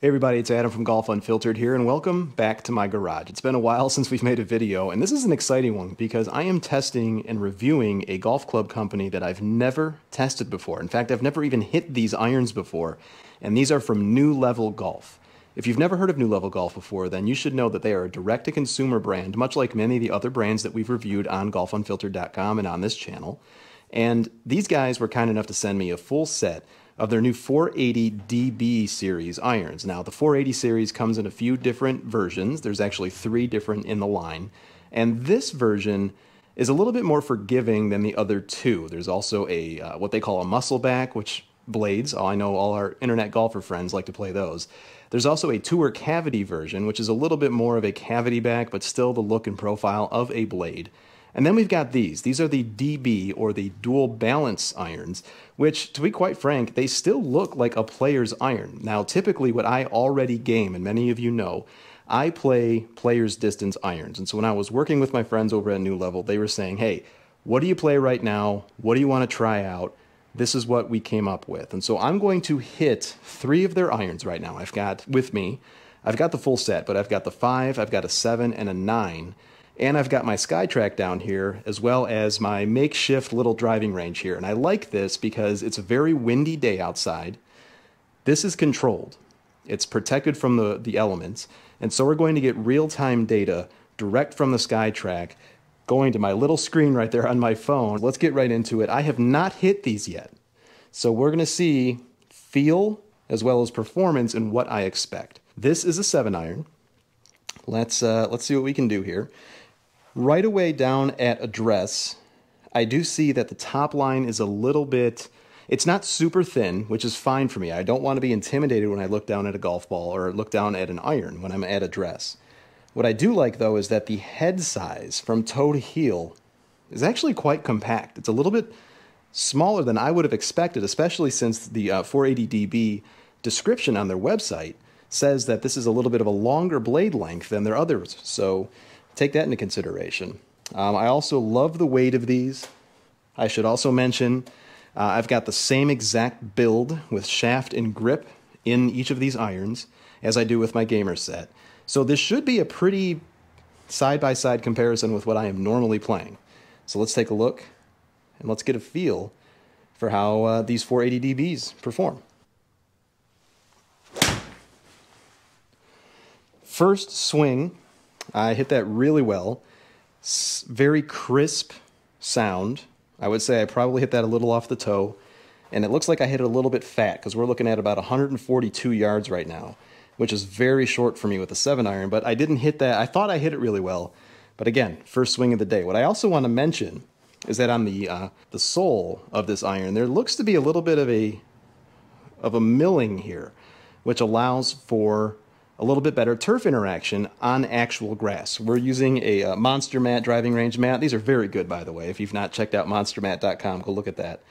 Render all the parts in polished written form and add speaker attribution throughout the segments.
Speaker 1: Hey everybody, it's Adam from Golf Unfiltered here, and welcome back to my garage. It's been a while since we've made a video, and this is an exciting one because I am testing and reviewing a golf club company that I've never tested before. In fact, I've never even hit these irons before, and these are from New Level Golf. If you've never heard of New Level Golf before, then you should know that they are a direct-to-consumer brand, much like many of the other brands that we've reviewed on golfunfiltered.com and on this channel. And these guys were kind enough to send me a full set of their new 480 DB series irons. Now, the 480 series comes in a few different versions. There's actually 3 different in the line. And this version is a little bit more forgiving than the other 2. There's also a what they call a muscle back, which blades. I know all our internet golfer friends like to play those. There's also a tour cavity version, which is a little bit more of a cavity back, but still the look and profile of a blade. And then we've got these. These are the DB, or the dual balance irons, which, to be quite frank, they still look like a player's iron. Now, typically what I already game, and many of you know, I play player's distance irons. And so when I was working with my friends over at New Level, they were saying, hey, what do you play right now? What do you want to try out? This is what we came up with. And so I'm going to hit 3 of their irons right now. I've got with me, I've got the full set, but I've got the 5, I've got a 7, and a 9. And I've got my SkyTrak down here, as well as my makeshift little driving range here. And I like this because it's a very windy day outside. This is controlled. It's protected from the elements. And so we're going to get real-time data direct from the SkyTrak going to my little screen right there on my phone. Let's get right into it. I have not hit these yet. So we're going to see feel as well as performance and what I expect. This is a 7-iron. Let's see what we can do here. Right away down at address, I do see that the top line is a little bit, it's not super thin, which is fine for me. I don't want to be intimidated when I look down at a golf ball or look down at an iron when I'm at address. What I do like, though, is that the head size from toe to heel is actually quite compact. It's a little bit smaller than I would have expected, especially since the 480dB description on their website says that this is a little bit of a longer blade length than their others. So take that into consideration. I also love the weight of these. I should also mention I've got the same exact build with shaft and grip in each of these irons as I do with my gamer set. So this should be a pretty side-by-side comparison with what I am normally playing. So let's take a look and let's get a feel for how these 480 dBs perform. First swing, I hit that really well. Very crisp sound. I would say I probably hit that a little off the toe. And it looks like I hit it a little bit fat because we're looking at about 142 yards right now, which is very short for me with a 7-iron. But I didn't hit that. I thought I hit it really well. But again, first swing of the day. What I also want to mention is that on the sole of this iron, there looks to be a little bit of a milling here, which allows for a little bit better turf interaction on actual grass. We're using a Monster Mat driving range mat. These are very good, by the way. If you've not checked out monstermat.com, go look at that.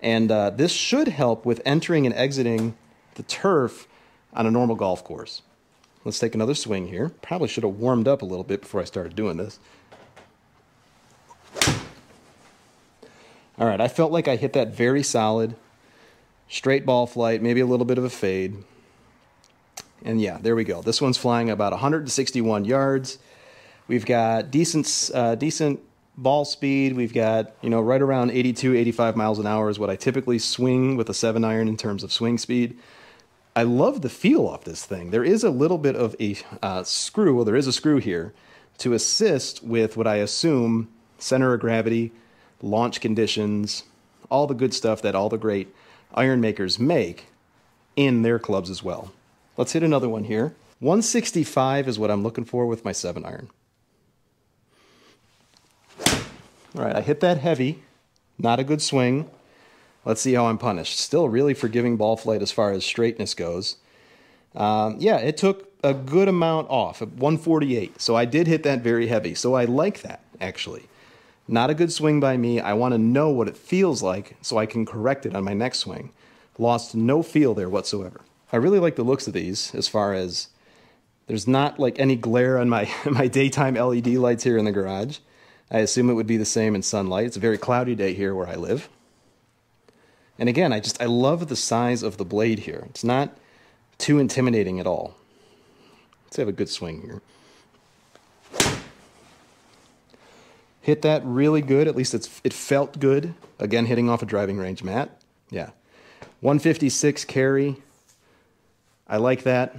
Speaker 1: And this should help with entering and exiting the turf on a normal golf course. Let's take another swing here. Probably should have warmed up a little bit before I started doing this. All right, I felt like I hit that very solid. Straight ball flight, maybe a little bit of a fade. And yeah, there we go. This one's flying about 161 yards. We've got decent ball speed. We've got, right around 82, 85 miles an hour is what I typically swing with a 7-iron in terms of swing speed. I love the feel of this thing. There is a little bit of a screw, well, there is a screw here to assist with what I assume center of gravity, launch conditions, all the good stuff that all the great iron makers make in their clubs as well. Let's hit another one here. 165 is what I'm looking for with my 7-iron. All right, I hit that heavy. Not a good swing. Let's see how I'm punished. Still really forgiving ball flight as far as straightness goes. Yeah, it took a good amount off, 148. So I did hit that very heavy. So I like that, actually. Not a good swing by me. I want to know what it feels like so I can correct it on my next swing. Lost no feel there whatsoever. I really like the looks of these as far as there's not like any glare on my daytime LED lights here in the garage. I assume it would be the same in sunlight. It's a very cloudy day here where I live. And again, I love the size of the blade here. It's not too intimidating at all. Let's have a good swing here. Hit that really good. At least it felt good. Again, hitting off a driving range mat. Yeah. 156 carry. I like that.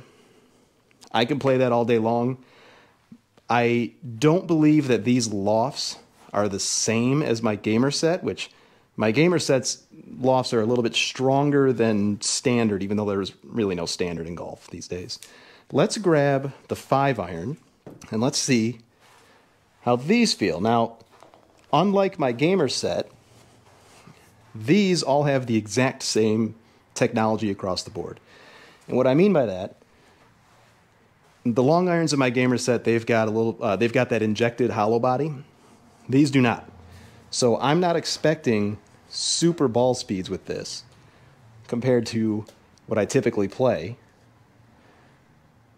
Speaker 1: I can play that all day long. I don't believe that these lofts are the same as my gamer set, which my gamer set's lofts are a little bit stronger than standard, even though there's really no standard in golf these days. Let's grab the 5-iron and let's see how these feel. Now, unlike my gamer set, these all have the exact same technology across the board. And what I mean by that, the long irons in my gamer set, they've got that injected hollow body. These do not. So I'm not expecting super ball speeds with this compared to what I typically play.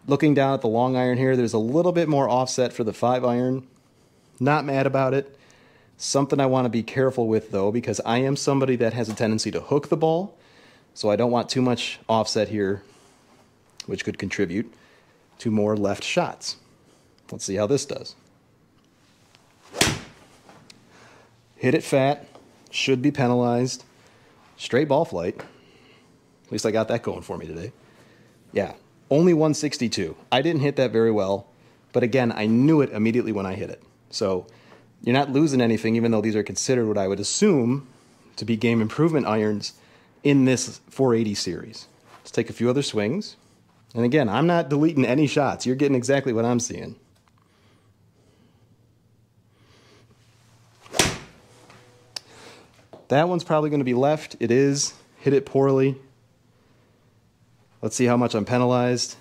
Speaker 1: Looking down at the long iron here, there's a little bit more offset for the 5-iron. Not mad about it. Something I want to be careful with, though, because I am somebody that has a tendency to hook the ball, so I don't want too much offset here, which could contribute to more left shots. Let's see how this does. Hit it fat, should be penalized. Straight ball flight. At least I got that going for me today. Yeah, only 162. I didn't hit that very well, but again, I knew it immediately when I hit it. So you're not losing anything, even though these are considered what I would assume to be game improvement irons in this 480 series. Let's take a few other swings. And again, I'm not deleting any shots. You're getting exactly what I'm seeing. That one's probably going to be left. It is. Hit it poorly. Let's see how much I'm penalized.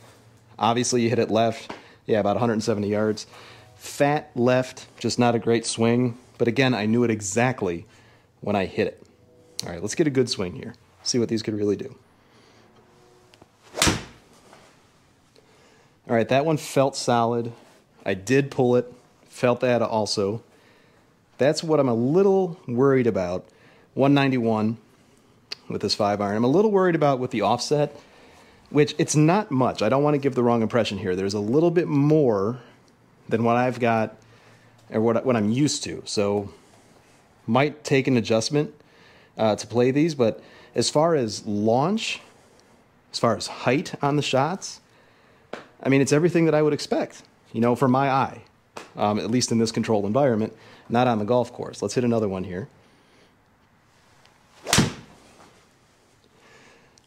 Speaker 1: Obviously, you hit it left. Yeah, about 170 yards. Fat left, just not a great swing. But again, I knew it exactly when I hit it. All right, let's get a good swing here. See what these could really do. All right, that one felt solid. I did pull it. Felt that also. That's what I'm a little worried about. 191 with this 5-iron. I'm a little worried about with the offset, which it's not much. I don't want to give the wrong impression here. There's a little bit more than what I've got or what I'm used to. So might take an adjustment to play these, but as far as launch, as far as height on the shots, I mean, it's everything that I would expect, you know, for my eye, at least in this controlled environment, not on the golf course. Let's hit another one here.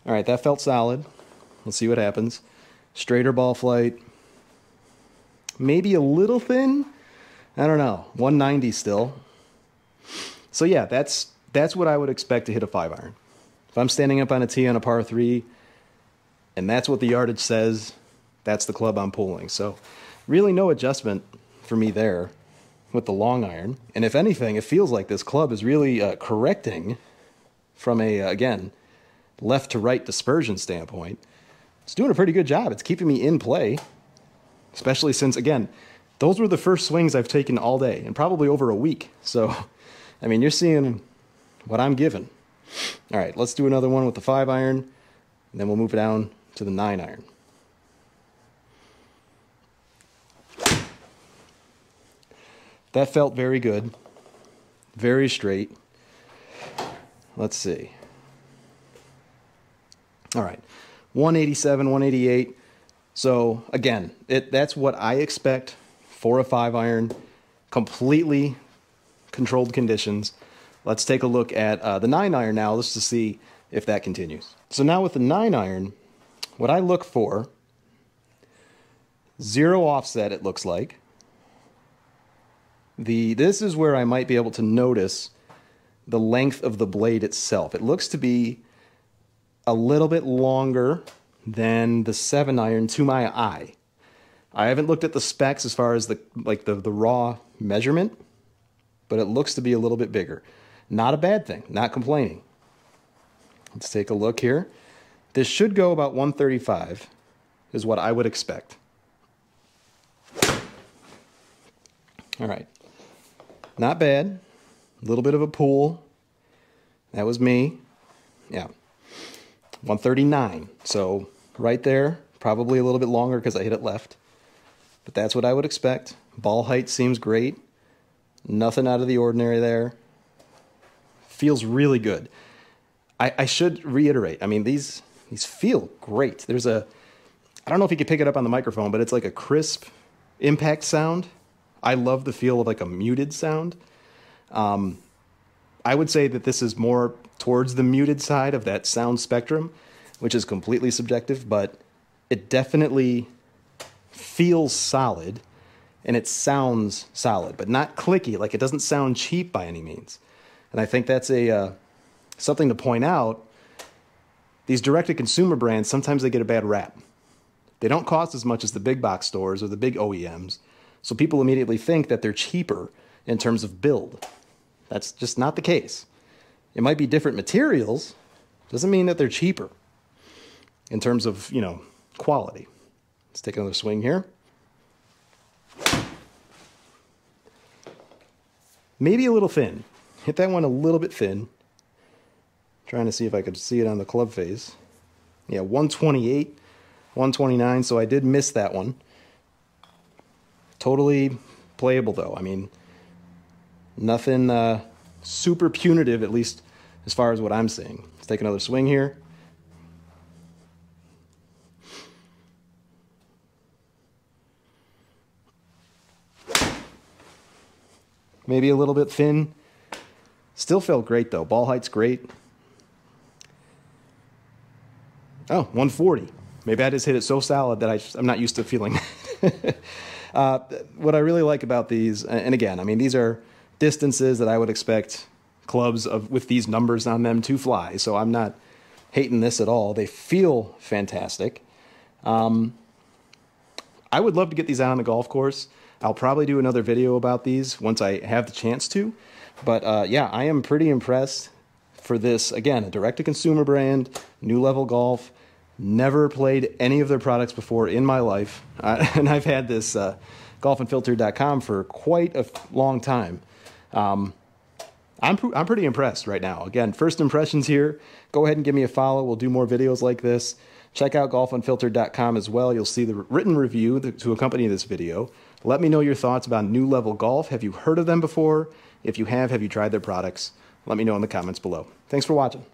Speaker 1: All right, that felt solid. Let's see what happens. Straighter ball flight. Maybe a little thin. I don't know. 190 still. So yeah, that's what I would expect to hit a 5-iron. If I'm standing up on a tee on a par 3, and that's what the yardage says, that's the club I'm pulling. So really no adjustment for me there with the long iron. And if anything, it feels like this club is really correcting from a, again, left to right dispersion standpoint. It's doing a pretty good job. It's keeping me in play, especially since, again, those were the first swings I've taken all day and probably over a week. So, I mean, you're seeing what I'm given. All right, let's do another one with the 5-iron, and then we'll move it down to the 9-iron. That felt very good, very straight. Let's see. All right, 187, 188. So again, that's what I expect for a 5-iron, completely controlled conditions. Let's take a look at the 9-iron now, just to see if that continues. So now with the 9-iron, what I look for, 0 offset, it looks like. This is where I might be able to notice the length of the blade itself. It looks to be a little bit longer than the 7-iron to my eye. I haven't looked at the specs as far as the raw measurement, but it looks to be a little bit bigger. Not a bad thing, not complaining. Let's take a look here. This should go about 135 is what I would expect. All right. Not bad. A little bit of a pull. That was me. Yeah. 139. So right there. Probably a little bit longer because I hit it left. But that's what I would expect. Ball height seems great. Nothing out of the ordinary there. Feels really good. I should reiterate, I mean, these feel great. There's I don't know if you could pick it up on the microphone, but it's like a crisp impact sound. I love the feel of like a muted sound. I would say that this is more towards the muted side of that sound spectrum, which is completely subjective, but it definitely feels solid and it sounds solid, but not clicky. Like, it doesn't sound cheap by any means. And I think that's something to point out. These direct-to-consumer brands, sometimes they get a bad rap. They don't cost as much as the big box stores or the big OEMs, so people immediately think that they're cheaper in terms of build. That's just not the case. It might be different materials, doesn't mean that they're cheaper in terms of, quality. Let's take another swing here. Maybe a little thin. Hit that one a little bit thin. Trying to see if I could see it on the club face. Yeah, 128, 129, so I did miss that one. Totally playable, though. I mean, nothing super punitive, at least as far as what I'm seeing. Let's take another swing here. Maybe a little bit thin. Still felt great, though. Ball height's great. Oh, 140. Maybe I just hit it so solid that I'm not used to feeling what I really like about these, and again, I mean, these are distances that I would expect clubs with these numbers on them to fly, so I'm not hating this at all. They feel fantastic. I would love to get these out on the golf course. I'll probably do another video about these once I have the chance to. But yeah, I am pretty impressed for this. Again, a direct-to-consumer brand, New Level Golf. Never played any of their products before in my life. And I've had this golfunfiltered.com for quite a long time. I'm pretty impressed right now. Again, first impressions here. Go ahead and give me a follow. We'll do more videos like this. Check out golfunfiltered.com as well. You'll see the written review to accompany this video. Let me know your thoughts about New Level Golf. Have you heard of them before? If you have you tried their products? Let me know in the comments below. Thanks for watching.